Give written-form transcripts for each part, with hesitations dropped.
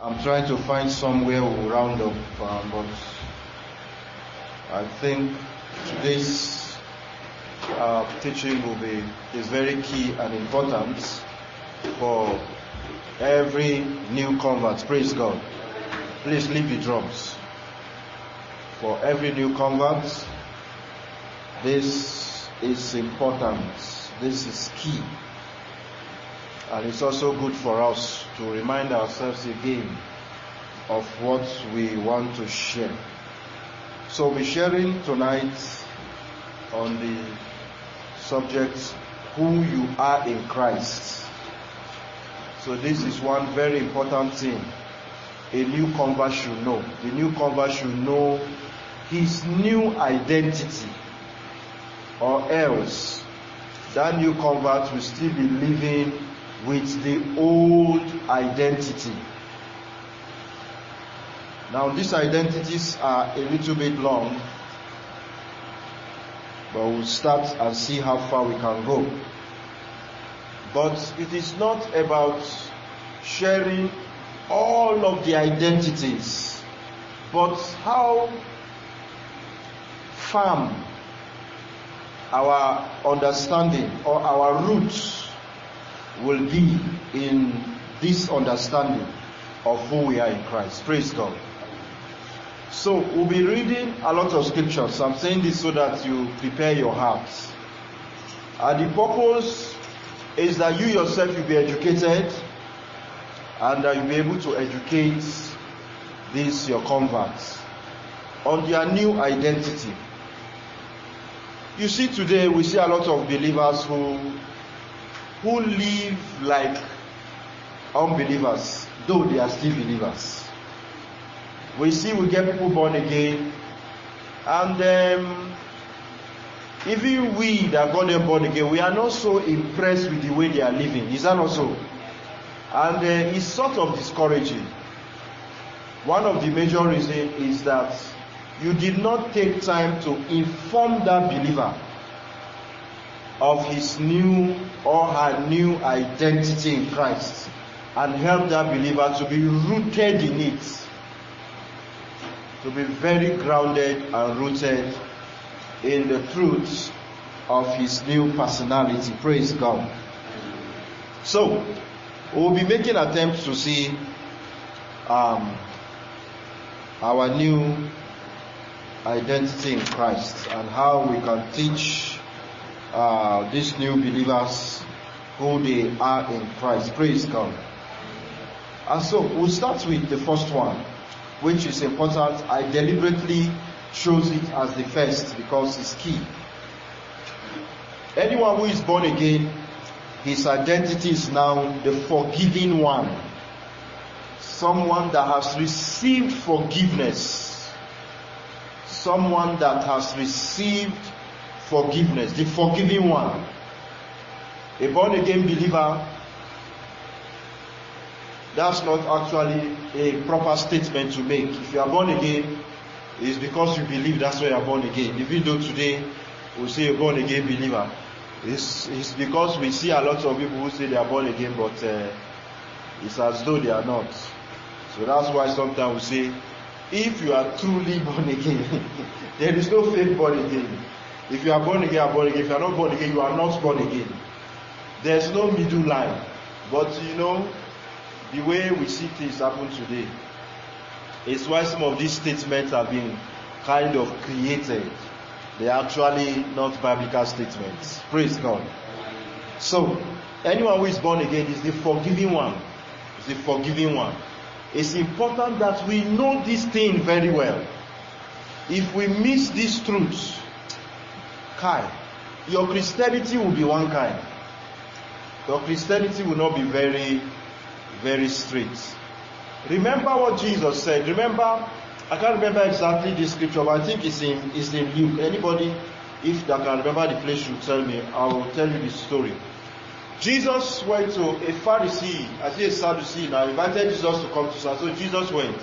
I'm trying to find somewhere we'll round up, but I think today's teaching is very key and important for every new convert. Praise God. Please leave the drums. For every new convert, this is important. This is key. And it's also good for us to remind ourselves again of what we want to share. So we're sharing tonight on the subject, who you are in Christ. So this is one very important thing a new convert should know. The new convert should know his new identity, or else that new convert will still be living with the old identity. Now these identities are a little bit long, but we'll start and see how far we can go. But it is not about sharing all of the identities, but how firm our understanding or our roots will be in this understanding of who we are in Christ. Praise God. So we'll be reading a lot of scriptures. I'm saying this so that you prepare your hearts. And the purpose is that you yourself will be educated, and that you'll be able to educate these your converts on their new identity. You see, today we see a lot of believers who live like unbelievers, though they are still believers. We get people born again, and even we that got them born again, we are not so impressed with the way they are living. Is that not so? And it's sort of discouraging. One of the major reasons is that you did not take time to inform that believer of his new or her new identity in Christ, and help that believer to be rooted in it, to be very grounded and rooted in the truths of his new personality. Praise God. So we'll be making attempts to see our new identity in Christ, and how we can teach these new believers who they are in Christ. Praise God. And so we'll start with the first one, which is important. I deliberately chose it as the first because it's key. Anyone who is born again, his identity is now the forgiving one. Someone that has received forgiveness. Someone that has received forgiveness, the forgiving one. A born again believer, that's not actually a proper statement to make. If you are born again, it's because you believe that's why you are born again. Even though today we say a born again believer, it's because we see a lot of people who say they are born again, but it's as though they are not. So that's why sometimes we say, if you are truly born again, there is no fake born again. If you are born again, you are born again. If you are not born again, you are not born again. There's no middle line. But you know, the way we see things happen today is why some of these statements have been kind of created. They are actually not biblical statements. Praise God. So, anyone who is born again is the forgiving one. Is the forgiving one. It's important that we know this thing very well. If we miss these truths, your Christianity will be one kind. Your Christianity will not be very, very straight. Remember what Jesus said. Remember, I can't remember exactly the scripture, but I think it's in Luke. Anybody, if they can remember the place, should tell me. I will tell you the story. Jesus went to a Pharisee, I say a Sadducee now, invited Jesus to come to church. So Jesus went.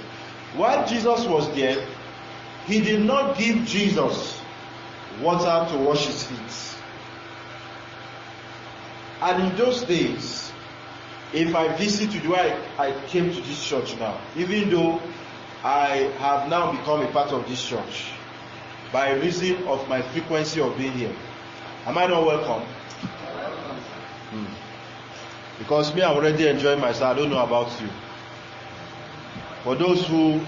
While Jesus was there, he did not give Jesus water to wash his feet. And in those days, if I visit you the way I came to this church now, even though I have now become a part of this church by reason of my frequency of being here, am I not welcome? Because me, I'm already enjoying myself. I don't know about you. For those who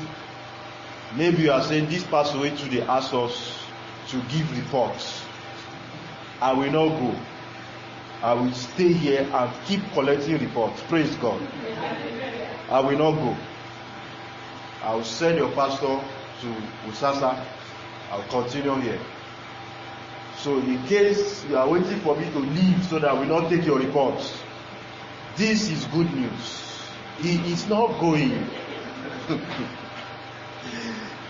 maybe you are saying this passed away too, they ask us to give reports. I will not go. I will stay here and keep collecting reports. Praise God. I will not go. I will send your pastor to Usasa. I'll continue here. So in case you are waiting for me to leave so that I will not take your reports, this is good news. He is not going.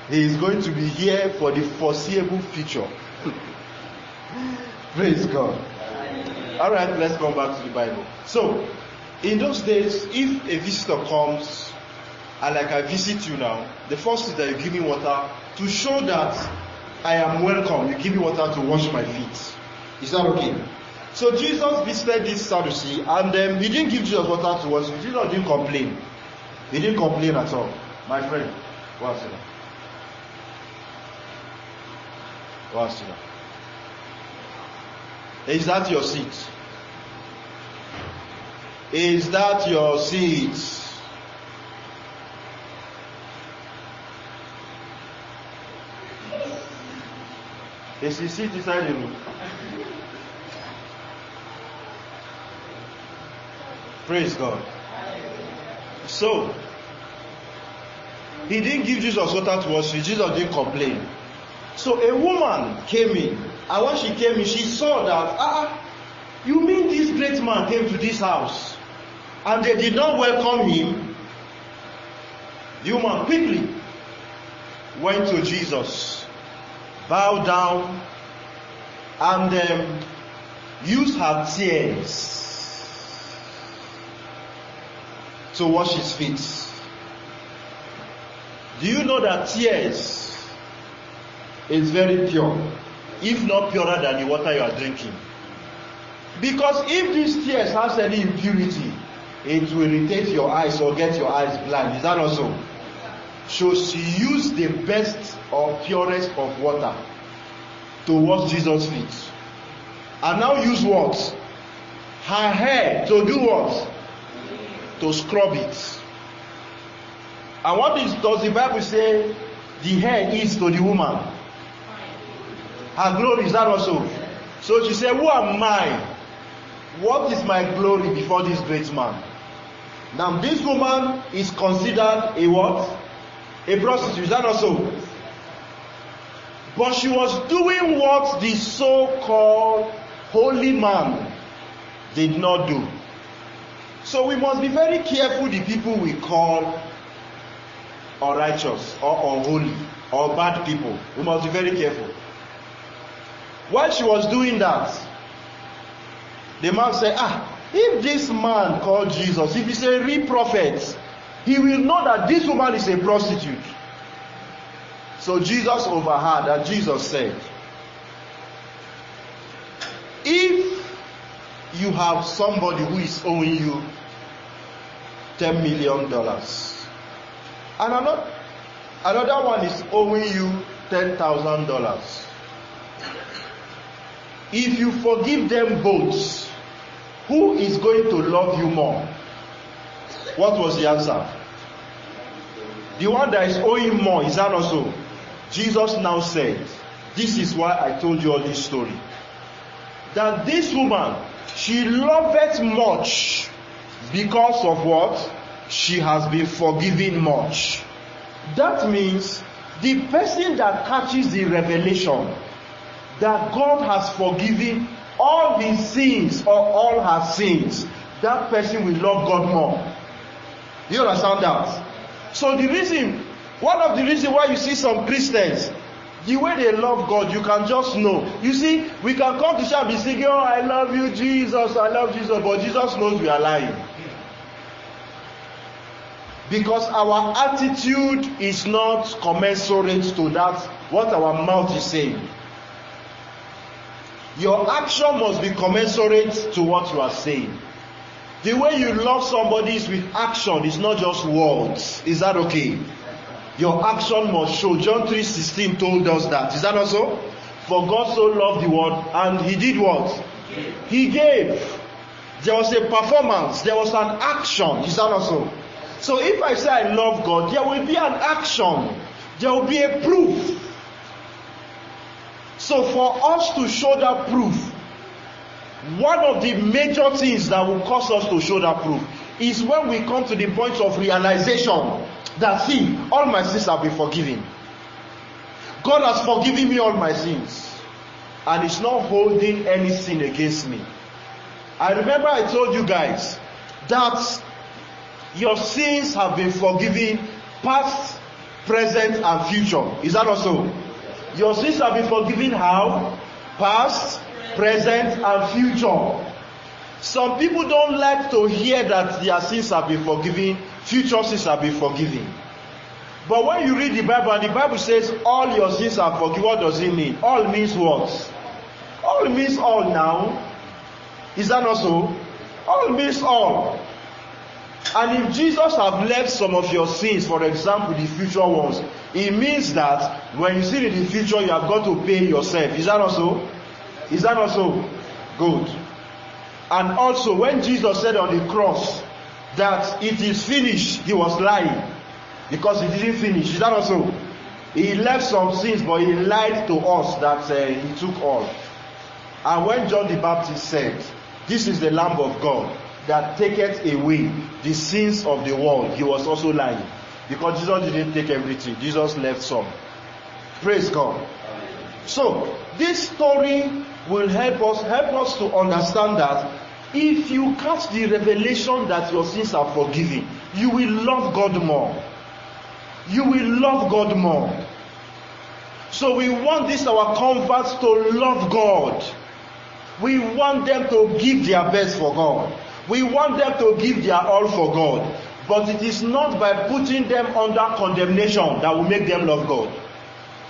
He is going to be here for the foreseeable future. Praise God. All right, let's come back to the Bible. So, in those days, if a visitor comes, and like I visit you now, the first is that you give me water to show that I am welcome. You give me water to wash my feet. Is that okay? So Jesus visited this Sadducee, and he didn't give Jesus water to wash. Jesus didn't complain. He didn't complain at all. My friend, what's it? What's it? Is that your seat? Is that your seat? Is his seat inside the room? Praise God. So, he didn't give Jesus water to wash. Jesus didn't complain. So a woman came in, and when she came in, she saw that, you mean this great man came to this house, and they did not welcome him? The woman quickly went to Jesus, bowed down, and used her tears to wash his feet. Do you know that tears is very pure, if not purer than the water you are drinking? Because if these tears has any impurity, it will irritate your eyes or get your eyes blind. Is that also? So she used the best or purest of water to wash Jesus' feet. And now use what? Her hair to do what? To scrub it. And what does the Bible say the hair is to the woman? Her glory. Is that also? So she said, who am I? What is my glory before this great man? Now this woman is considered a what? A prostitute. Is that also? But she was doing what the so-called holy man did not do. So we must be very careful the people we call unrighteous or unholy or bad people. We must be very careful. While she was doing that, the man said, if this man called Jesus, if he's a real prophet, he will know that this woman is a prostitute. So Jesus overheard, and Jesus said, if you have somebody who is owing you $10 million, and another one is owing you $10,000, if you forgive them both, who is going to love you more? What was the answer? The one that is owing more. Is that also? Jesus now said, this is why I told you all this story, that this woman, she loveth much because of what? She has been forgiven much. That means the person that catches the revelation that God has forgiven all his sins or all her sins, that person will love God more. Do you understand that? So one of the reasons why you see some Christians, the way they love God, you can just know. You see, we can come to church and be singing, oh, I love you, Jesus, I love Jesus, but Jesus knows we are lying. Because our attitude is not commensurate to that, what our mouth is saying. Your action must be commensurate to what you are saying. The way you love somebody is with action, it's not just words. Is that okay? Your action must show. John 3:16 told us that. Is that also? For God so loved the world, and he did what? He gave. There was a performance, there was an action. Is that also? So if I say I love God, there will be an action. There will be a proof. So for us to show that proof, one of the major things that will cause us to show that proof is when we come to the point of realization that, see, all my sins have been forgiven. God has forgiven me all my sins, and is not holding any sin against me. I remember I told you guys that your sins have been forgiven, past, present, and future. Is that also? Your sins have been forgiven how? Past, present, and future. Some people don't like to hear that their sins have been forgiven, future sins have been forgiven. But when you read the Bible, and the Bible says all your sins are forgiven, what does it mean? All means what? All means all now. Is that not so? All means all. And if Jesus have left some of your sins, for example, the future ones, it means that when you sin in the future, you have got to pay yourself. Is that not so? Is that not so? Good. And also, when Jesus said on the cross that it is finished, he was lying, because he didn't finish. Is that not so? He left some sins, but he lied to us that he took all. And when John the Baptist said, "This is the Lamb of God that taketh away the sins of the world," he was also lying, because Jesus didn't take everything. Jesus left some. Praise God. So this story will help us to understand that if you catch the revelation that your sins are forgiven, you will love God more. You will love God more. So we want this our converts to love God. We want them to give their best for God. We want them to give their all for God. But it is not by putting them under condemnation that will make them love God.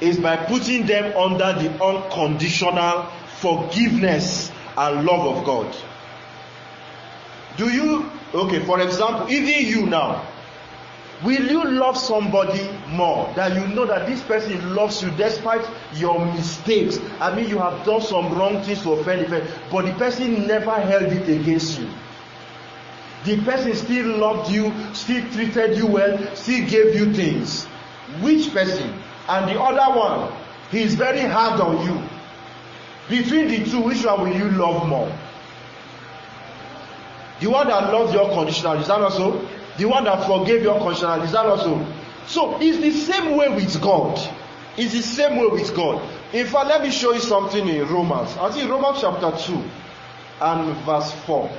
It's by putting them under the unconditional forgiveness and love of God. Okay, for example, even you now, will you love somebody more that you know that this person loves you despite your mistakes? I mean, you have done some wrong things to offend the person, but the person never held it against you. The person still loved you, still treated you well, still gave you things. Which person? And the other one, he is very hard on you. Between the two, which one will you love more? The one that loves you unconditionally, is that not so? The one that forgave you unconditionally, is that not so? So it's the same way with God. It's the same way with God. In fact, let me show you something in Romans. I think Romans chapter 2 and verse 4.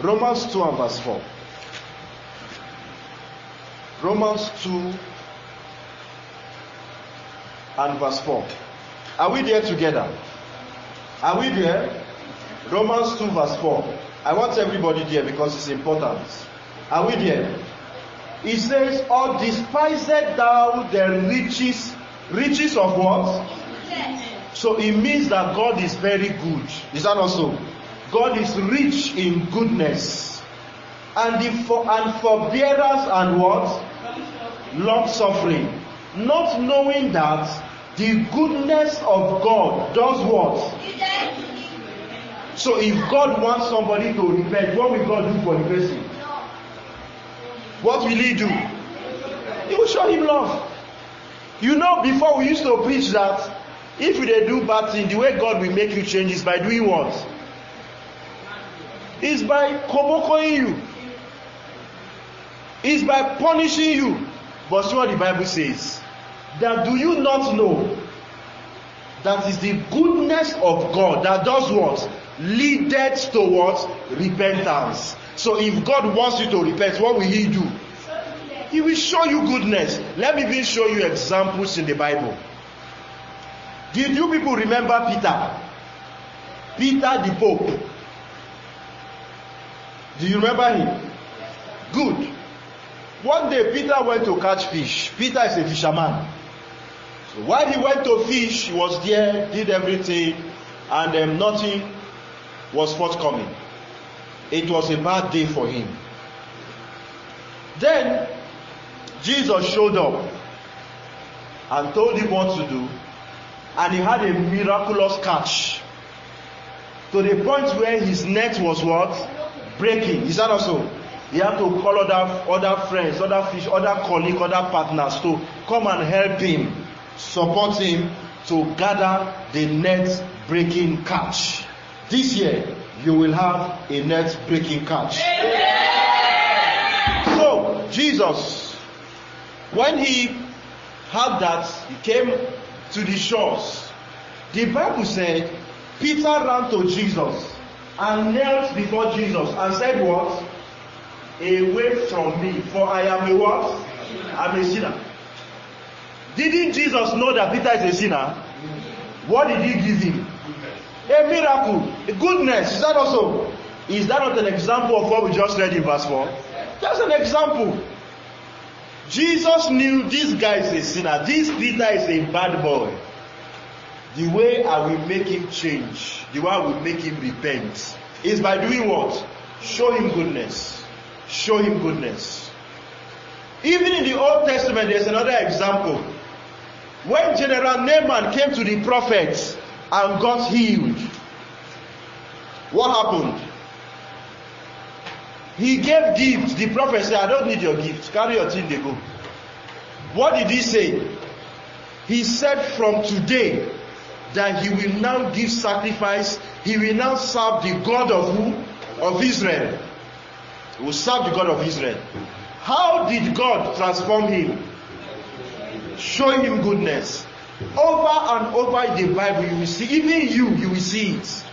Romans 2 and verse 4. Romans 2 and verse 4. Are we there together? Are we there? Romans 2 verse 4. I want everybody there because it's important. Are we there? It says, "Or despised thou the riches of what?" So it means that God is very good. Is that also? God is rich in goodness. And forbearance and what? Long suffering. Not knowing that the goodness of God does what? So if God wants somebody to repent, what will God do for the person? What will he do? He will show him love. You know, before we used to preach that if you do bad thing, the way God will make you change is by doing what? It's by kobokoing you. It's by punishing you. But see what the Bible says. That do you not know that is the goodness of God that does what? Leadeth towards repentance. So if God wants you to repent, what will he do? He will show you goodness. Let me even show you examples in the Bible. Did you people remember Peter? Peter the Pope. Do you remember him? Good. One day Peter went to catch fish. Peter is a fisherman. So while he went to fish, he was there, did everything, and nothing was forthcoming. it was a bad day for him. Then Jesus showed up and told him what to do, and he had a miraculous catch to the point where his net was what? Breaking. Is that also? He had to call other friends, other fish, other colleagues, other partners to come and help him, support him to gather the net breaking catch. This year you will have a net breaking catch. So Jesus, when he had that, he came to the shores. The Bible said Peter ran to Jesus and knelt before Jesus and said what? Away from me, for I am a what? I'm a sinner. Didn't Jesus know that Peter is a sinner? What did he give him? A miracle, a goodness. Is that also? Is that not an example of what we just read in verse 4? Just an example. Jesus knew this guy is a sinner. This Peter is a bad boy. The way I will make him change, the way I will make him repent, is by doing what? Show him goodness. Show him goodness. Even in the Old Testament, there's another example. When General Naaman came to the prophet and got healed, what happened? He gave gifts. The prophet said, I don't need your gift. Carry your thing, they go. What did he say? He said from today that he will now give sacrifice. He will now serve the God of who? Of Israel. He will serve the God of Israel. How did God transform him? Showing him goodness. Over and over in the Bible, you will see, even you will see it.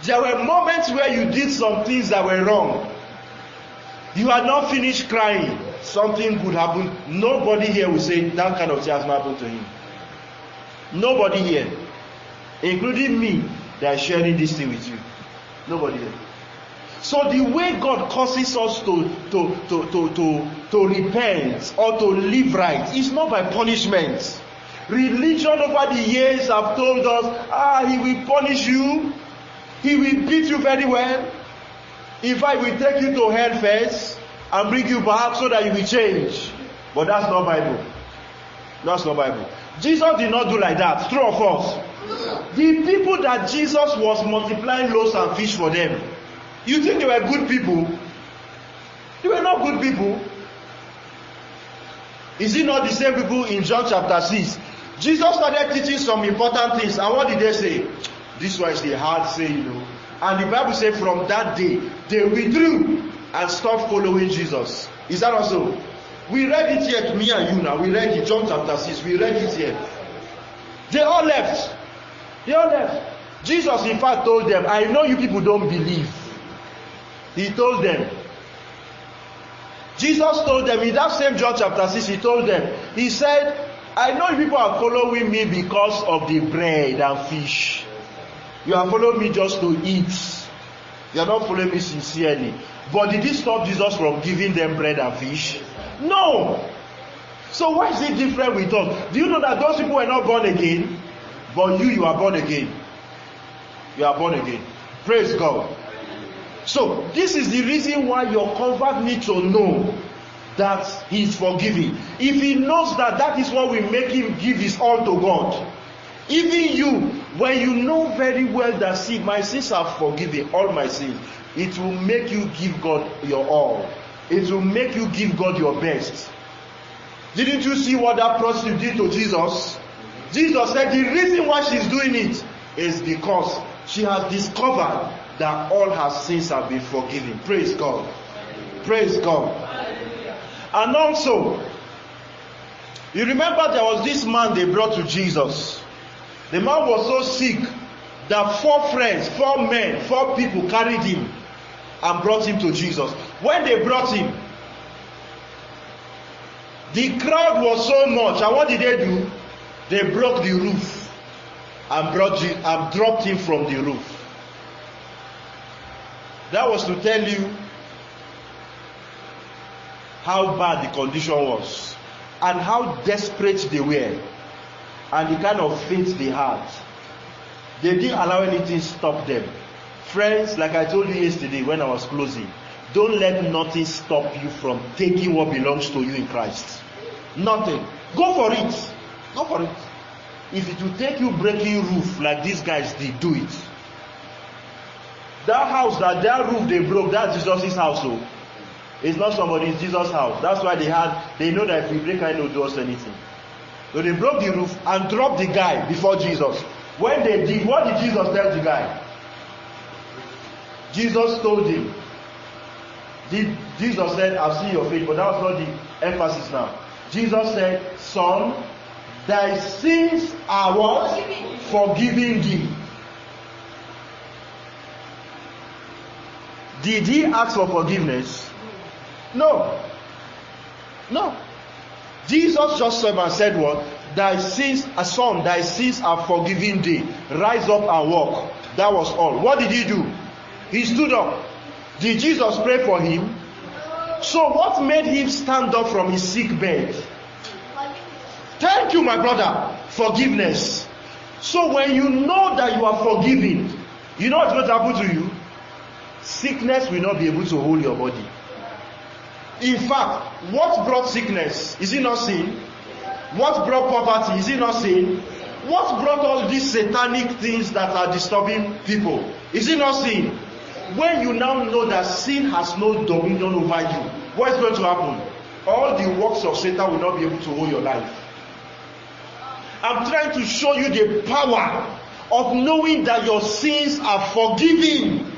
There were moments where you did some things that were wrong. You had not finished crying. Something good happened. Nobody here will say that kind of thing has not happened to him. Nobody here, including me, that is sharing this thing with you. Nobody here. So the way God causes us to repent or to live right is not by punishment. Religion over the years have told us, he will punish you, he will beat you very well. In fact, he will take you to hell first and bring you back so that you will change. But that's not Bible. That's not Bible. Jesus did not do like that. True or false? The people that Jesus was multiplying loaves and fish for them, you think they were good people? They were not good people. Is it not the same people in John chapter 6? Jesus started teaching some important things, and what did they say? This was a hard saying, you know. And the Bible said from that day, they withdrew and stopped following Jesus. Is that also? We read it here, me and you now. We read it, John chapter 6. We read it here. They all left. They all left. Jesus, in fact, told them, I know you people don't believe. He told them. Jesus told them in that same John chapter 6, he told them, he said, I know you people are following me because of the bread and fish. You are following me just to eat. You are not following me sincerely. But did it stop Jesus from giving them bread and fish? No. So why is it different with us? Do you know that those people were not born again? But you are born again. You are born again. Praise God. So this is the reason why your convert needs to know that he is forgiving. If he knows that that is what will make him give his all to God. Even you, when you know very well that, see, my sins are forgiven, all my sins, it will make you give God your all. It will make you give God your best. Didn't you see what that prostitute did to Jesus? Jesus said the reason why she's doing it is because she has discovered that all her sins have been forgiven. Praise God. Praise God. And also, you remember there was this man they brought to Jesus. The man was so sick that 4 friends, 4 men, 4 people carried him and brought him to Jesus. When they brought him, the crowd was so much, and what did they do? They broke the roof and dropped him from the roof. That was to tell you how bad the condition was and how desperate they were and the kind of faith they had. They didn't allow anything to stop them. Friends, like I told you yesterday when I was closing, don't let nothing stop you from taking what belongs to you in Christ. Nothing. Go for it. Go for it. If it will take you breaking roof like these guys did, do it. That house, that roof they broke, that's Jesus' house. So it's not somebody's, Jesus' house. That's why they know that if we break, I know do us anything. So they broke the roof and dropped the guy before Jesus. When they did, what did Jesus tell the guy? Jesus told him. Jesus said, I've seen your faith, but that was not the emphasis now. Jesus said, son, thy sins are what? Forgiven thee. Did he ask for forgiveness? No. No. Jesus just said and said what? Thy sins, son, thy sins are forgiven thee. Rise up and walk. That was all. What did he do? He stood up. Did Jesus pray for him? So what made him stand up from his sick bed? Thank you, my brother. Forgiveness. So when you know that you are forgiven, you know what's going to happen to you? Sickness will not be able to hold your body. In fact, what brought sickness? Is it not sin? What brought poverty? Is it not sin? What brought all these satanic things that are disturbing people? Is it not sin? When you now know that sin has no dominion over you, what is going to happen? All the works of Satan will not be able to hold your life. I'm trying to show you the power of knowing that your sins are forgiven.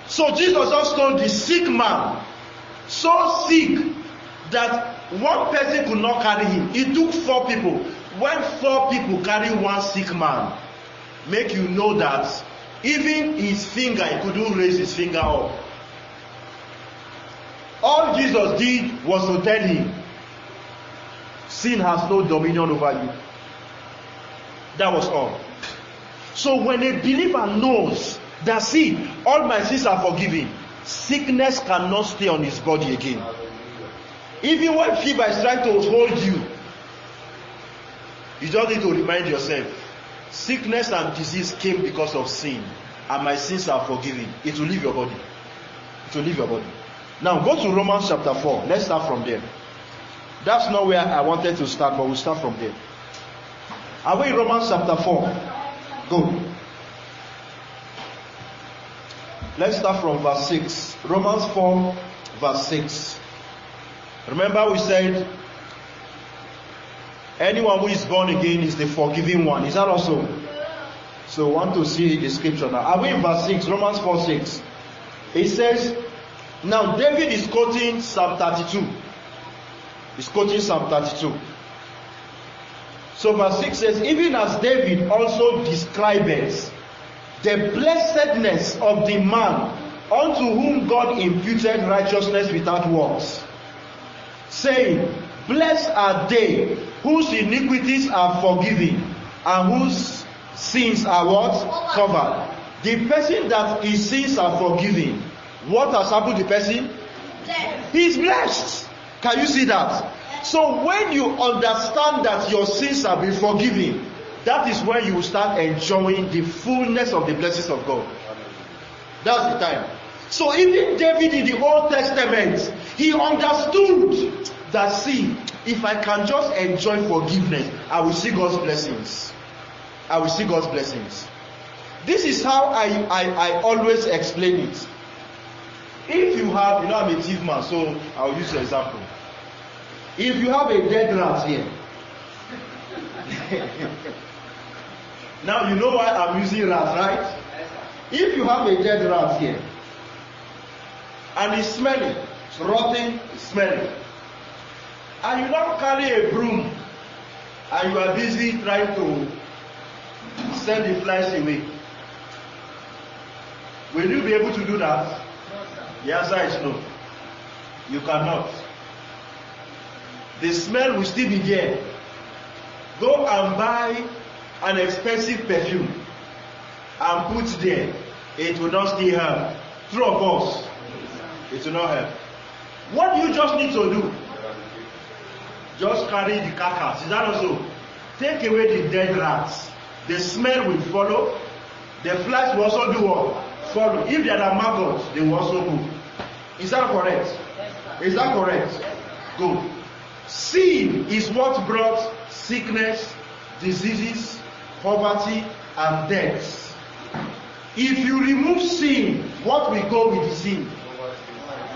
So Jesus just told the sick man, so sick that one person could not carry him. It took 4 people. When 4 people carry one sick man, make you know that even his finger, he couldn't raise his finger up. All Jesus did was to tell him, sin has no dominion over you. That was all. So when a believer knows that, see, all my sins are forgiven, sickness cannot stay on his body again. Even when fever is trying to hold you, you just need to remind yourself, sickness and disease came because of sin, and my sins are forgiven. It will leave your body. It will leave your body. Now go to Romans chapter 4. Let's start from there. That's not where I wanted to start, but we'll start from there. Are we in Romans chapter 4? Go. Let's start from verse 6. Romans 4, verse 6. Remember we said, anyone who is born again is the forgiven one. Is that also? So we want to see the scripture now. Are we in verse 6? Romans 4, 6. It says, now David is quoting Psalm 32. He's quoting Psalm 32. So verse 6 says, even as David also describes the blessedness of the man unto whom God imputed righteousness without works, saying, blessed are they whose iniquities are forgiven and whose sins are what? Covered. The person that his sins are forgiven, what has happened to the person? He is blessed. Can you see that? So when you understand that your sins have been forgiven, that is when you will start enjoying the fullness of the blessings of God. That's the time. So even David in the Old Testament, he understood that, see, if I can just enjoy forgiveness, I will see God's blessings. I will see God's blessings. This is how I always explain it. If you have, I'm a thief man, so I'll use an example. If you have a dead rat here, now you know why I'm using rat, right? If you have a dead rat here, and it's smelling, it's rotting, it's smelling, and you now carry a broom, and you are busy trying to send the flies away, will you be able to do that? The answer is no. You cannot. The smell will still be there. Go and buy an expensive perfume and put there. It will not still help. True of course. It will not help. What do you just need to do? Just carry the carcass. Is that also? Take away the dead rats. The smell will follow. the flies will also do what? Follow. If there are maggots, they will also go. Is that correct? Is that correct? Good. Sin is what brought sickness, diseases, poverty, and death. If you remove sin, what will go with the sin?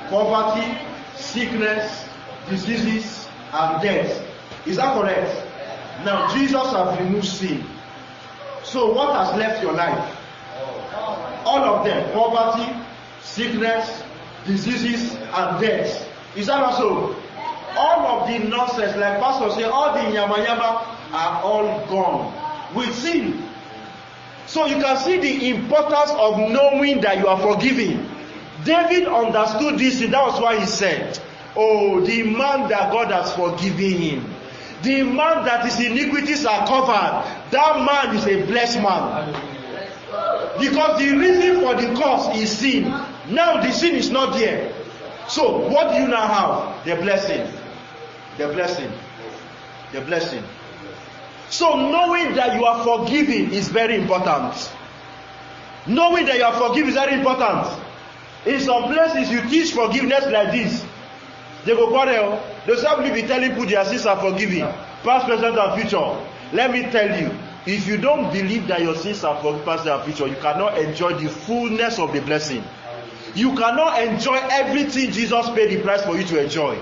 Poverty, sickness, diseases, and death. Is that correct? Now Jesus has removed sin. So what has left your life? All of them. Poverty, sickness, diseases, and death. Is that also? All of the nonsense, like Pastor say, all the yama are all gone with sin. So you can see the importance of knowing that you are forgiven. David understood this, and that was why he said, oh, the man that God has forgiven him, the man that his iniquities are covered, that man is a blessed man. Because the reason for the cause is sin. Now the sin is not there. So what do you now have? The blessing. The blessing. The blessing. So knowing that you are forgiven is very important. Knowing that you are forgiven is very important. In some places you teach forgiveness like this. They go quarrel. They simply be telling people their sins are forgiven. Past, present, and future. Let me tell you, if you don't believe that your sins are forgiven, past and future, you cannot enjoy the fullness of the blessing. You cannot enjoy everything Jesus paid the price for you to enjoy.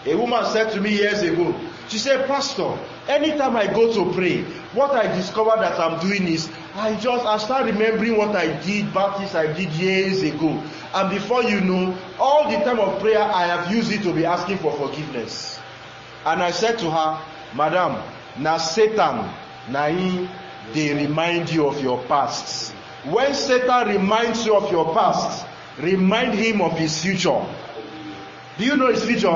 A woman said to me years ago, she said, Pastor, anytime I go to pray, what I discover that I'm doing is, I start remembering what I did, bad things I did years ago. And before you know, all the time of prayer, I have used it to be asking for forgiveness. And I said to her, Madam, now Satan, they remind you of your past. When Satan reminds you of your past, remind him of his future. Do you know his future?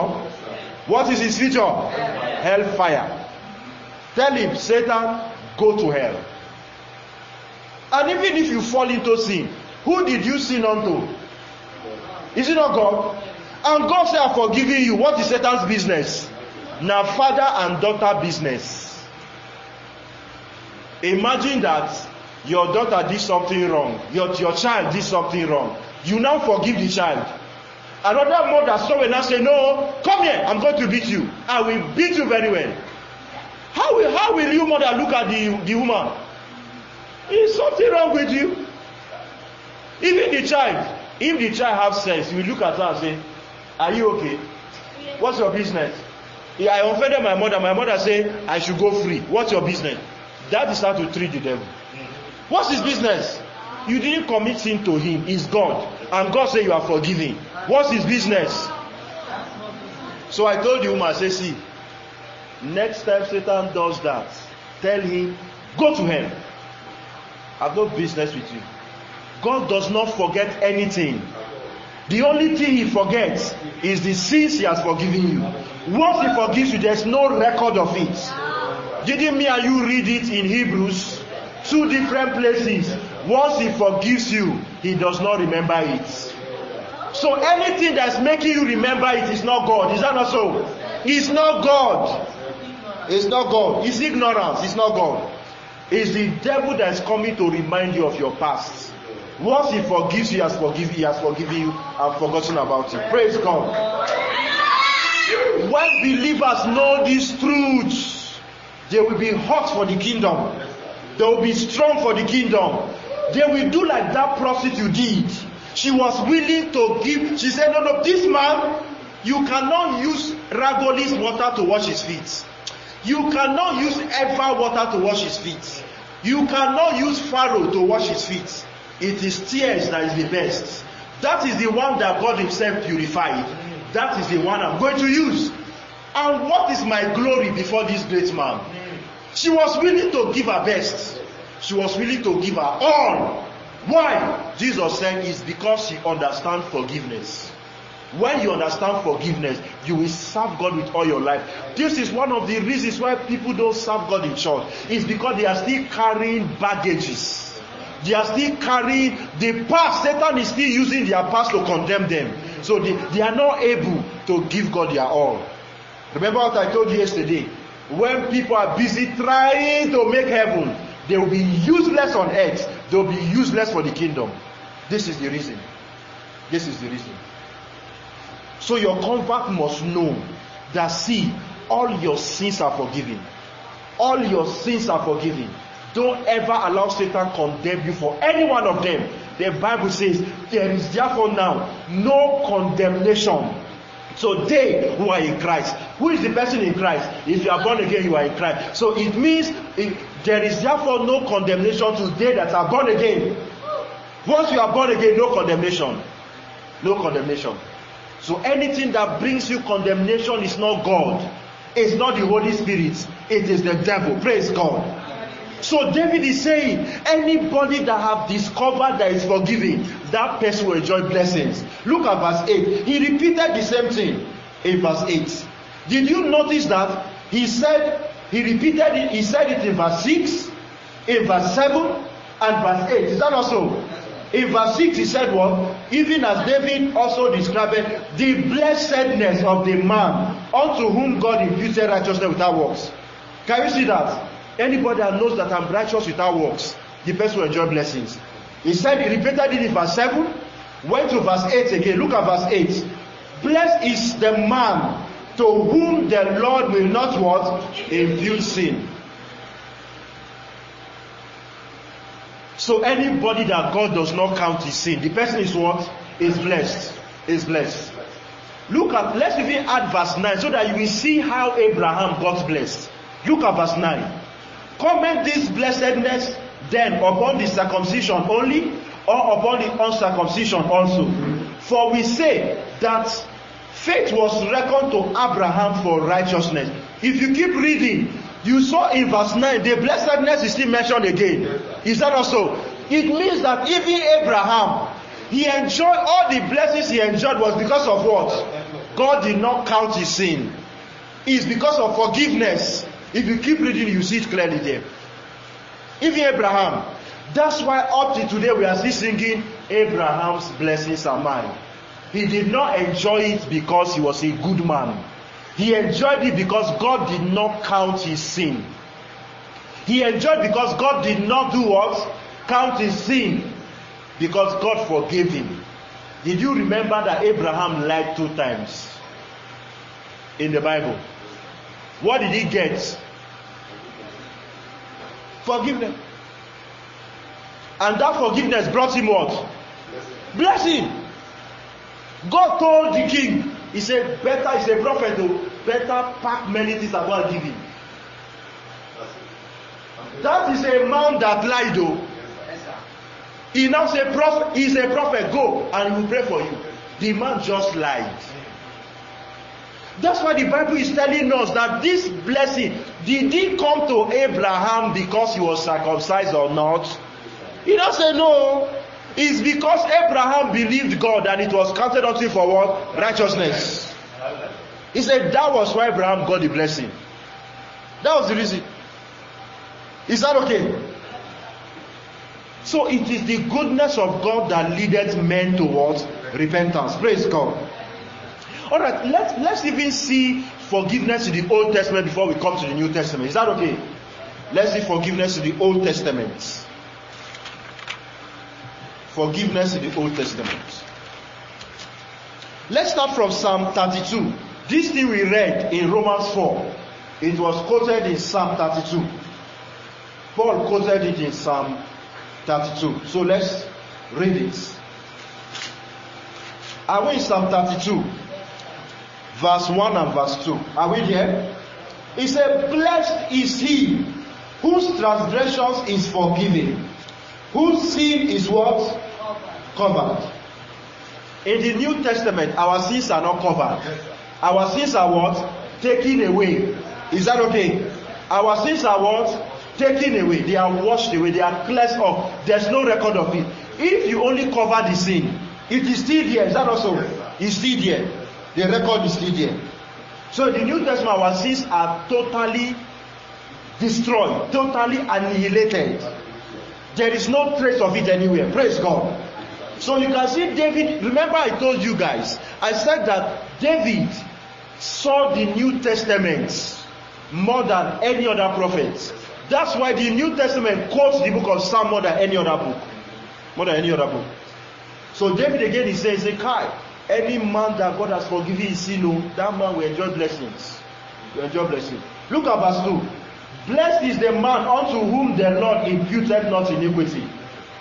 What is his future? Hellfire. Tell him, Satan, go to hell. And even if you fall into sin, who did you sin unto? Is it not God? And God said, I've forgiven you. What is Satan's business? Now father and daughter business. Imagine that your daughter did something wrong. Your child did something wrong. You now forgive the child. Another mother saw and now say, no, come here, I'm going to beat you. I will beat you very well. How will you mother look at the woman? Is something wrong with you? Even the child, if the child has sense, you will look at her and say, are you okay? What's your business? If I offended my mother say I should go free. What's your business? That is how to treat the devil. What's his business? You didn't commit sin to him. He's God. And God said you are forgiven. What's his business? So I told the woman, I say, see, next time Satan does that, tell him, go to hell. I have no business with you. God does not forget anything. The only thing he forgets is the sins he has forgiven you. Once he forgives you, there's no record of it. Didn't me and you read it in Hebrews? 2 different places. Once he forgives you, he does not remember it. So anything that's making you remember it is not God. Is that not so? It's not God. It's not God. It's ignorance. It's not God. It's the devil that's coming to remind you of your past. Once he forgives you, he has forgiven you and forgotten about it. Praise God. When believers know these truths, they will be hot for the kingdom. They will be strong for the kingdom. They will do like that prostitute did. She was willing to give. She said, no, this man, you cannot use Ragoli's water to wash his feet. You cannot use Eva water to wash his feet. You cannot use Pharaoh to wash his feet. It is tears that is the best. That is the one that God himself purified. That is the one I'm going to use. And what is my glory before this great man? She was willing to give her best. She was willing to give her all. Why? Jesus said it's because she understands forgiveness. When you understand forgiveness, you will serve God with all your life. This is one of the reasons why people don't serve God in church. It's because they are still carrying baggages. They are still carrying the past. Satan is still using their past to condemn them. So they are not able to give God their all. Remember what I told you yesterday? When people are busy trying to make heaven, They will be useless on earth. They will be useless for the kingdom. This is the reason. This is the reason. So your convert must know that, see, all your sins are forgiven. All your sins are forgiven. Don't ever allow Satan condemn you for any one of them. The Bible says there is therefore now no condemnation. So they who are in Christ. Who is the person in Christ? If you are born again, you are in Christ. So it means there is therefore no condemnation to they that are born again. Once you are born again, no condemnation. No condemnation. So anything that brings you condemnation is not God. It's not the Holy Spirit. It is the devil. Praise God. So David is saying, anybody that have discovered that is forgiven, that person will enjoy blessings. Look at verse 8. He repeated the same thing in verse 8. Did you notice that he repeated it, he said it in verse 6, in verse 7, and verse 8. Is that also? In verse 6 he said what? Even as David also described the blessedness of the man unto whom God imputed righteousness without works. Can you see that? Anybody that knows that I'm righteous without works, the person will enjoy blessings. He said, he repeated it in verse 7, went to verse 8 again. Look at verse 8. Blessed is the man to whom the Lord will not what? Impute sin. So anybody that God does not count his sin, the person is what? Is blessed. Is blessed. Look at, let's even add verse 9 so that you will see how Abraham got blessed. Look at verse 9. Comment this blessedness then upon the circumcision only, or upon the uncircumcision also. For we say that faith was reckoned to Abraham for righteousness. If you keep reading, you saw in verse 9, the blessedness is still mentioned again. Is that also? It means that even Abraham, he enjoyed all the blessings he enjoyed was because of what? God did not count his sin. It's because of forgiveness. If you keep reading, you see it clearly there. Even Abraham. That's why up to today we are still singing Abraham's blessings are mine. He did not enjoy it because he was a good man. He enjoyed it because God did not count his sin. He enjoyed because God did not do what? Count his sin. Because God forgave him. Did you remember that Abraham lied 2 times in the Bible? What did he get? Forgiveness. And that forgiveness brought him what? Blessing. God told the king, he said, better, he's a prophet though, better pack many things and go and give him. That is a man that lied though. He now say, he's a prophet, go and he will pray for you. The man just lied. That's why the Bible is telling us that this blessing, did it come to Abraham because he was circumcised or not? He don't say no. It's because Abraham believed God and it was counted unto him for what? Righteousness. He said that was why Abraham got the blessing. That was the reason. Is that okay? So it is the goodness of God that leadeth men towards repentance. Praise God. All right, let's even see forgiveness in the Old Testament before we come to the New Testament. Is that okay? Let's see forgiveness in the Old Testament. Forgiveness in the Old Testament. Let's start from Psalm 32. This thing we read in Romans 4, it was quoted in Psalm 32. Paul quoted it in Psalm 32. So let's read it. Are we in Psalm 32? Verse 1 and verse 2. Are we there? He said, blessed is he whose transgressions is forgiven, whose sin is what? Covered. In the New Testament, our sins are not covered. Our sins are what? Taken away. Is that okay? Our sins are what? Taken away. They are washed away. They are cleansed off. There's no record of it. If you only cover the sin, it is still there. Is that also? It's still there. The record is still there. So in the New Testament, our sins are totally destroyed, totally annihilated. There is no trace of it anywhere. Praise God. So you can see David. Remember I told you guys, I said that David saw the New Testament more than any other prophet. That's why the New Testament quotes the book of Psalm more than any other book. More than any other book. So David again, he says, Kai, any man that God has forgiven his sin, that man will enjoy blessings. Will enjoy blessings. Look at verse 2. Blessed is the man unto whom the Lord imputed not iniquity,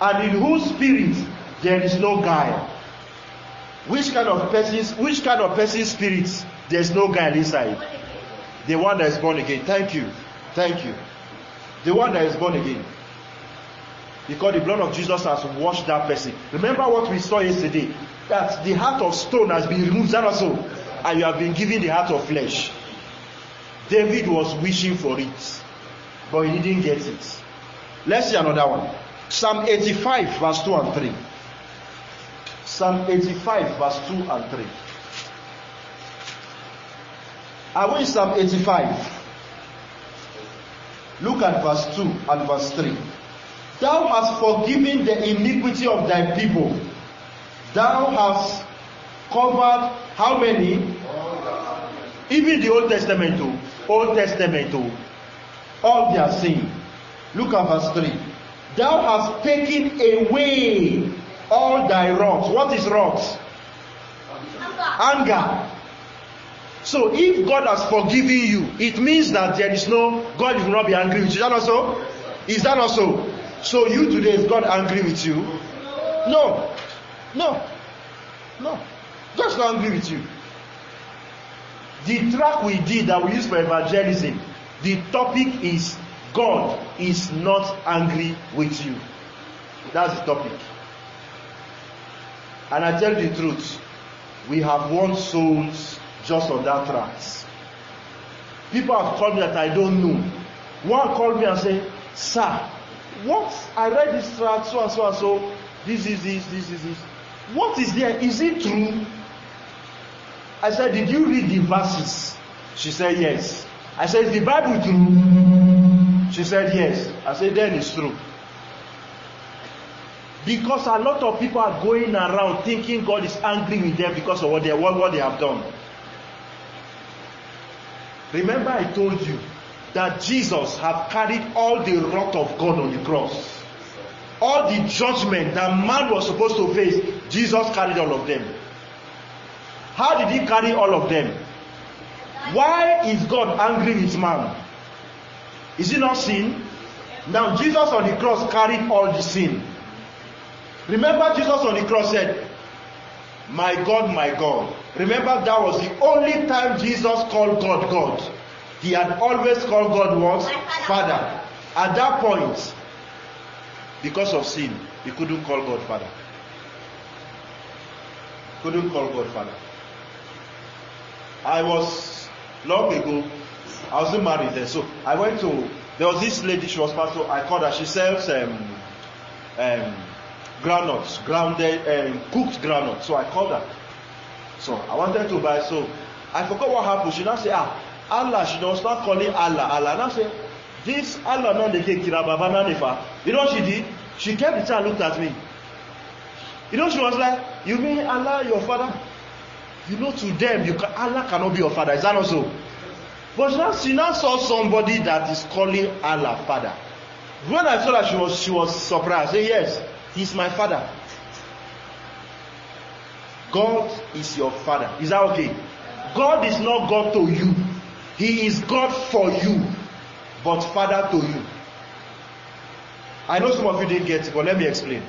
and in whose spirit there is no guile. Which kind of person's spirit there is no guile inside? The one that is born again. Thank you. The one that is born again. Because the blood of Jesus has washed that person. Remember what we saw yesterday, that the heart of stone has been removed, that also, and you have been given the heart of flesh. David was wishing for it, but he didn't get it. Let's see another one. Psalm 85 verse 2 and 3. Psalm 85 verse 2 and 3. Are we in Psalm 85? Look at verse 2 and verse 3. Thou hast forgiven the iniquity of thy people. Thou hast covered how many? Even the Old Testament all their sin. Look at verse 3. Thou hast taken away all thy wrath. What is wrath? Anger. So if God has forgiven you, it means that there is no, God will not be angry with you. Is that not so? Is that not so? So you today, is God angry with you? No. God's not angry with you. The track we did that we use for evangelism, the topic is God is not angry with you. That's the topic. And I tell you the truth, we have won souls just on that tract. People have called me that I don't know. One called me and said, Sir, what? I read this tract, so and so and so. This is this. What is there? Is it true? I said, did you read the verses? She said, yes. I said, is the Bible true? She said, yes. I said, then it's true. Because a lot of people are going around thinking God is angry with them because of what they have done. Remember I told you that Jesus have carried all the wrath of God on the cross. All the judgment that man was supposed to face, Jesus carried all of them. How did he carry all of them? Why is God angry with man? Is it not sin? Now Jesus on the cross carried all the sin. Remember Jesus on the cross said, my God, my God. Remember that was the only time Jesus called God God. He had always called God what? Father. At that point, because of sin, he couldn't call God Father. Couldn't call God Father. I was, long ago, I wasn't married then, so I went to, there was this lady, she was pastor, I called her, she sells groundnuts, cooked groundnuts. So I called her. So I wanted to buy, so I forgot what happened. She now said, Allah, she don't start calling Allah. Allah now say, this Allah now they take Kirababa Nanefa. You know what she did? She kept the child and looked at me. You know, she was like, you mean Allah your father? You know, to them, Allah cannot be your father. Is that not so? But she now saw somebody that is calling Allah father. When I saw that, she was surprised. I said, yes, he's my father. God is your father. Is that okay? God is not God to you. He is God for you, but father to you. I know some of you didn't get it, but let me explain.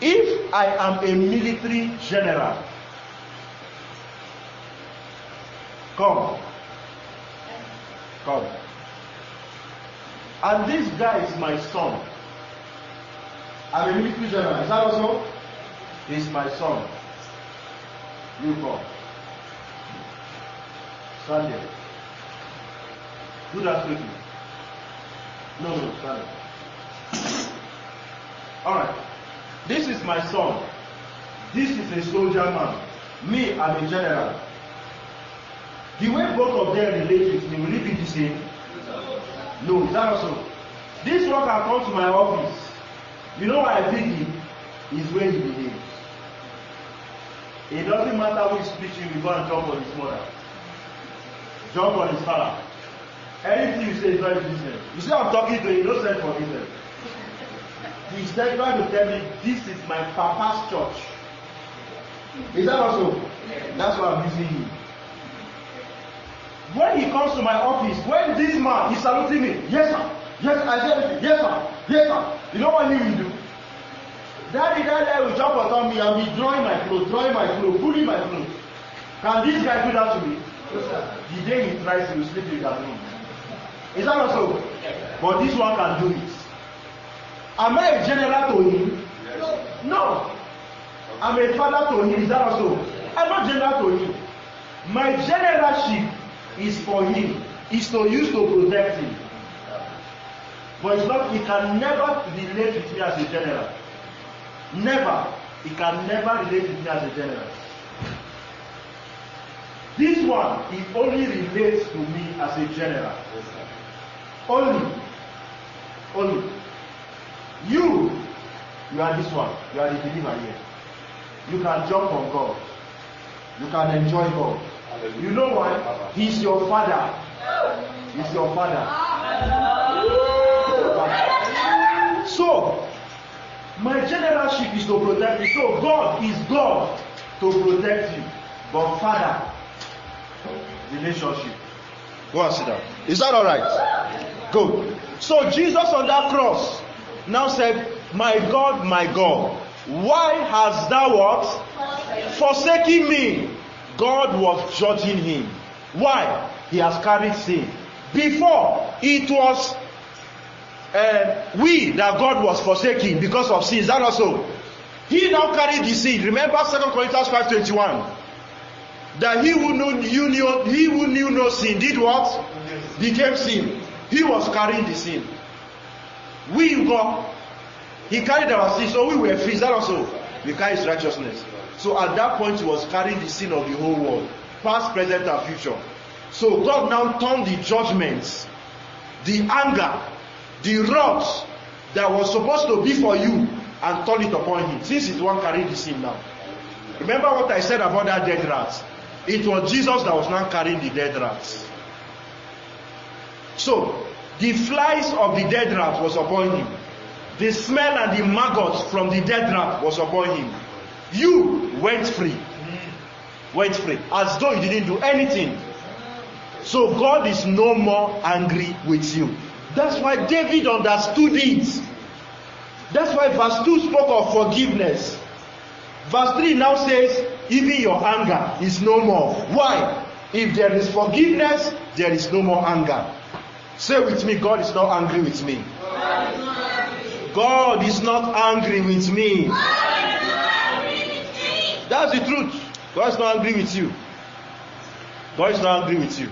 If I am a military general, come, and this guy is my son. I'm a military general. Is that also? He's my son. You come. Stand there. Do that quickly. No, stand there. Alright. This is my son. This is a soldier man. Me, I'm a general. The way both of them relate with me, will it be the same? No, is that also? This worker comes to my office. You know why I pick him? Is where he behaves. It doesn't matter which speech he will go and jump on his mother. Jump on his father. Anything you say is not his business. You say I'm talking to you, no send for business. He's trying to tell me this is my papa's church. Is that also? That's why I'm using him. When he comes to my office, when this man is saluting me, yes sir, yes I said yes sir, yes sir. You know what he will do? Daddy will jump on me and be drawing my clothes, pulling my clothes. Can this guy do that to me? The day he tries, he will sleep in that room. Is that also? But this one can do it. Am I a general to him? No. I'm a father to him. Is that also? I'm not general to him. My generalship is for him. Is to use to protect him. But it's not. He can never relate with me as a general. Never. He can never relate with me as a general. This one, he only relates to me as a general. Only. You are this one. You are the believer here. You can jump on God. You can enjoy God. You know why? He's your father. He's your father. So, my generalship is to protect you. So, God is God to protect you. But Father, relationship. Go and sit down. Is that alright? Good. So, Jesus on that cross now said, my God, why hast thou what? Forsaken me. God was judging him. Why? He has carried sin. Before, it was we that God was forsaking because of sin. Is that also? He now carried the sin. Remember 2 Corinthians 5:21. That he who knew no sin did what? Became sin. He was carrying the sin. We God, he carried our sin, so we were free. Is that also? We carry his righteousness. So at that point, he was carrying the sin of the whole world, past, present, and future. So God now turned the judgments, the anger, the wrath that was supposed to be for you, and turned it upon him. Since he's the one carrying the sin now. Remember what I said about that dead rat? It was Jesus that was now carrying the dead rats. So the flies of the dead rat was upon him. The smell and the maggots from the dead rat was upon him. You went free. Went free. As though you didn't do anything. So God is no more angry with you. That's why David understood it. That's why verse 2 spoke of forgiveness. Verse 3 now says, even your anger is no more. Why? If there is forgiveness, there is no more anger. Say with me, God is not angry with me. God is not angry with me. That's the truth. God is not angry with you. God is not angry with you.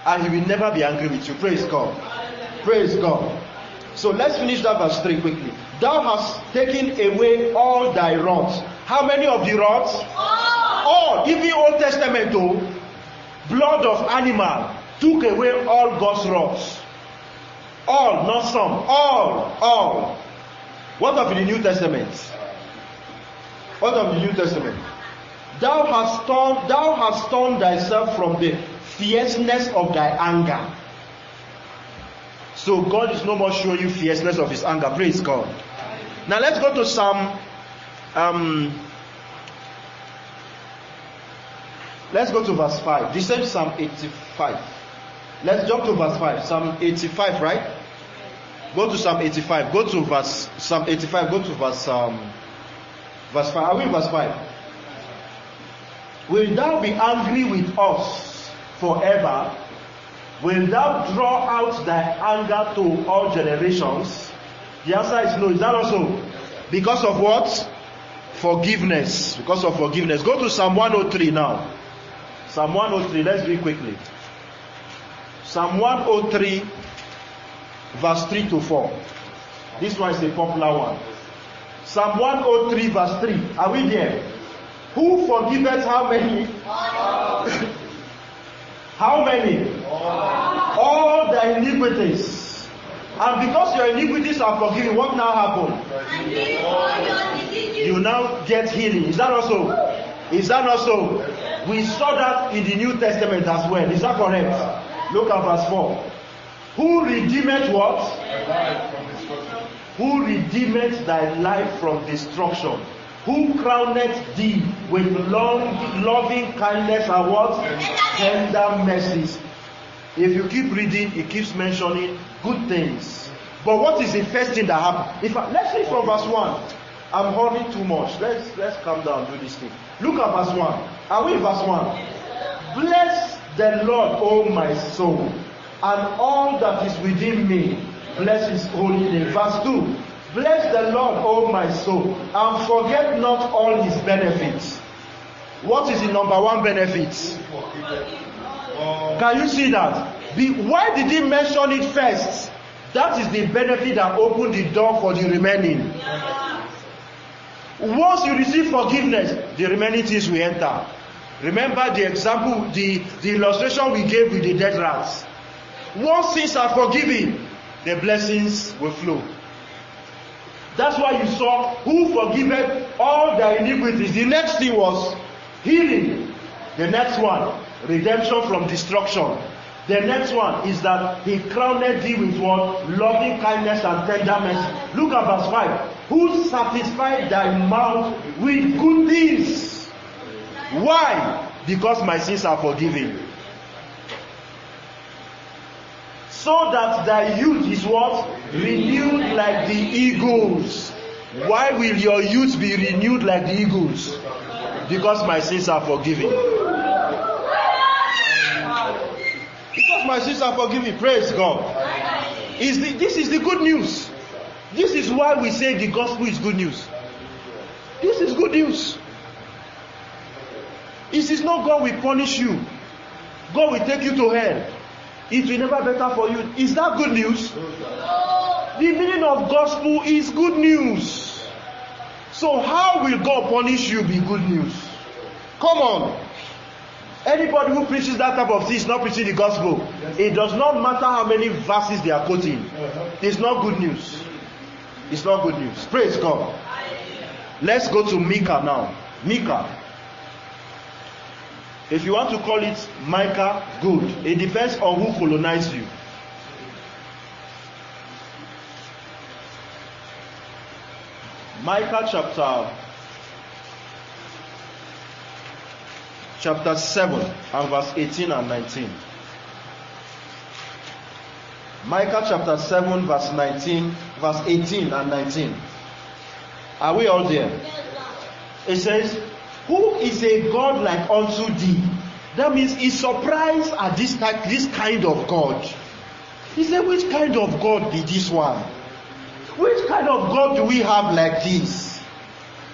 And he will never be angry with you. Praise God. Praise God. So let's finish that verse 3 quickly. Thou hast taken away all thy wrath. How many of the wraths? All. Even Old Testament though, blood of animal took away all God's wrath. All, not some. All. What of the New Testament? What of the New Testament? Thou hast turned thyself from the fierceness of thy anger. So God is no more showing you fierceness of his anger. Praise God. Now let's go to Psalm. Let's go to verse 5. This is Psalm 85. Let's jump to verse 5. Psalm 85, right? Go to Psalm 85. Go to verse Psalm 85. Go to verse 5. Are we in verse 5? Will thou be angry with us forever? Will thou draw out thy anger to all generations? The answer is no. Is that also? Because of what? Forgiveness. Because of forgiveness. Go to Psalm 103 now. Psalm 103. Let's read quickly. Psalm 103 verse 3 to 4. This one is a popular one. Psalm 103 verse 3. Are we there? Who forgiveth how many? How many? All the iniquities. And because your iniquities are forgiven, what now happen? You now get healing. Is that also? Is that also? We saw that in the New Testament as well. Is that correct? Look at verse 4. Who redeemeth what? Alive from destruction. Who redeemeth thy life from destruction? Who crowneth thee with long, loving kindness and what? Tender mercies. If you keep reading, it keeps mentioning good things. But what is the first thing that happened? Let's read from verse 1. I'm hurrying too much. Let's calm down and do this thing. Look at verse 1. Are we in verse 1? Bless the Lord, O my soul, and all that is within me. Bless his holy name. Verse 2. Bless the Lord, O my soul, and forget not all his benefits. What is the number one benefit? Can you see that? Why did he mention it first? That is the benefit that opened the door for the remaining. Once you receive forgiveness, the remaining things will enter. Remember the example, the illustration we gave with the dead rats. Once sins are forgiven, the blessings will flow. That's why you saw who forgiveth all their iniquities. The next thing was healing. The next one, redemption from destruction. The next one is that he crowned thee with what? Loving kindness and tender mercy. Look at verse 5. Who satisfied thy mouth with good things? Why? Because my sins are forgiven. So that thy youth is what? Renewed like the eagles. Why will your youth be renewed like the eagles? Because my sins are forgiven. Because my sins are forgiven. Praise God. This is the good news. This is why we say the gospel is good news. This is good news. It is not God will punish you. God will take you to hell. It will never be better for you. Is that good news? The meaning of gospel is good news. So how will God punish you be good news? Come on. Anybody who preaches that type of thing is not preaching the gospel. It does not matter how many verses they are quoting. It's not good news. It's not good news. Praise God. Let's go to Micah now. Micah. If you want to call it Micah, good. It depends on who colonized you. Micah chapter 7 and verse 18 and 19. Micah chapter 7 verse 18 and 19. Are we all there? It says, who is a God like unto thee? That means he's surprised at this kind of God. He said, which kind of God be this one? Which kind of God do we have like this?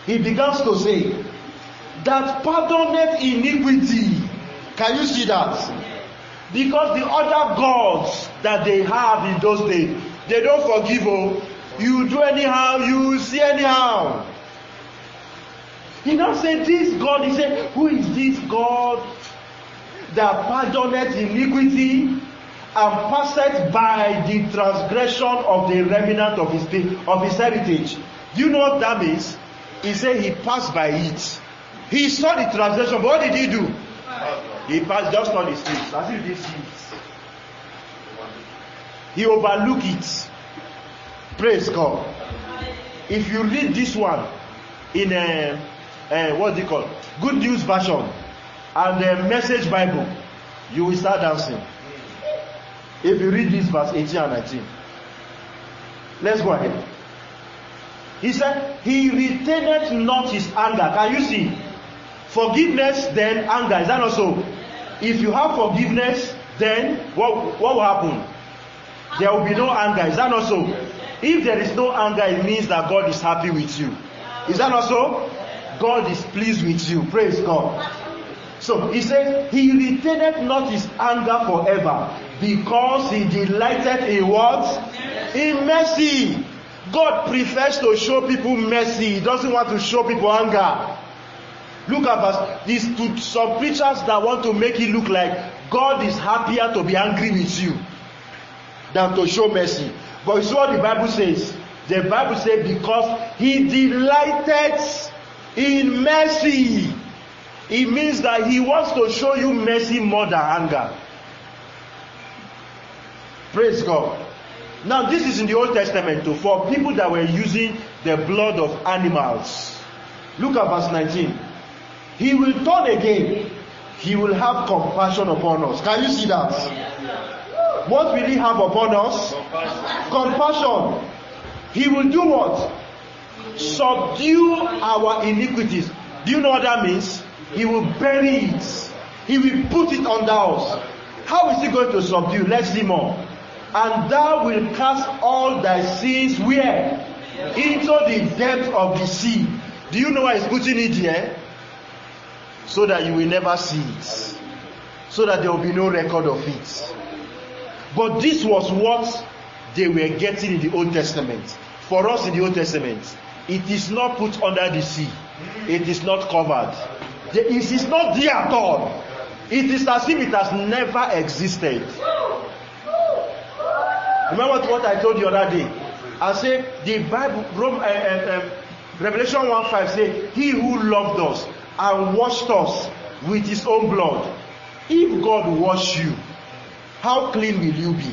He begins to say, that pardoneth iniquity. Can you see that? Because the other gods that they have in those days, they don't forgive. Oh, you do anyhow, you see anyhow. He now said, this God, he said, who is this God that pardoneth iniquity and passeth by the transgression of the remnant of his heritage? Do you know what that means? He said he passed by it. He saw the transgression, but what did he do? He passed just on the streets, as if he see it. He overlooked it. Praise God. If you read this one in what do you call Good News Version and the Message Bible, you will start dancing. If you read this verse 18 and 19. Let's go ahead. He said, he retaineth not his anger. Can you see? Forgiveness, then anger. Is that not so? If you have forgiveness, then what will happen? There will be no anger. Is that not so? If there is no anger, it means that God is happy with you. Is that not so? God is pleased with you. Praise God. So he says, he retaineth not his anger forever, because he delighted in what? In mercy. God prefers to show people mercy. He doesn't want to show people anger. Look at these some preachers that want to make it look like God is happier to be angry with you than to show mercy. But it's what the Bible says. The Bible says, because he delighted in mercy. It means that he wants to show you mercy more than anger. Praise God. Now this is in the Old Testament too, for people that were using the blood of animals. Look at verse 19. He will turn again. He will have compassion upon us. Can you see that? What will he have upon us? Compassion. He will do what? Subdue our iniquities. Do you know what that means? He will bury it. He will put it under us. How is he going to subdue? Let's see more. And thou will cast all thy sins where? Into the depth of the sea. Do you know why he's putting it here? So that you will never see it. So that there will be no record of it. But this was what they were getting in the Old Testament. For us in the Old Testament, it is not put under the sea. It is not covered. It is not there at all. It is as if it has never existed. Remember what I told you the other day? I said the Bible, Revelation 1:5 says, he who loved us and washed us with his own blood. If God washed you, how clean will you be?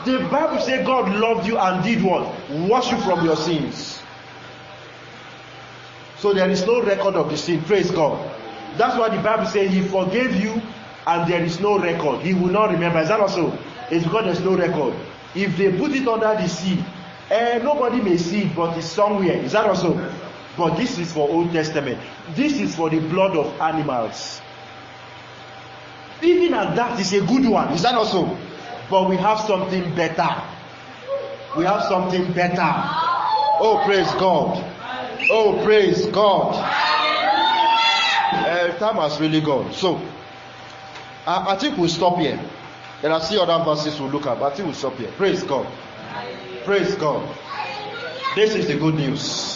The Bible says God loved you and did what? Wash you from your sins. So there is no record of the sin. Praise God. That's why the Bible says he forgave you and there is no record. He will not remember. Is that also? It's because there's no record. If they put it under the sea, nobody may see it, but it's somewhere. Is that also? But this is for Old Testament. This is for the blood of animals. Even at that is a good one. Is that also? But we have something better. We have something better. Oh, praise God. Oh, praise God. Time has really gone. So, I think we'll stop here. Then I see other verses we'll look at. But I think we'll stop here. Praise God. Praise God. This is the good news.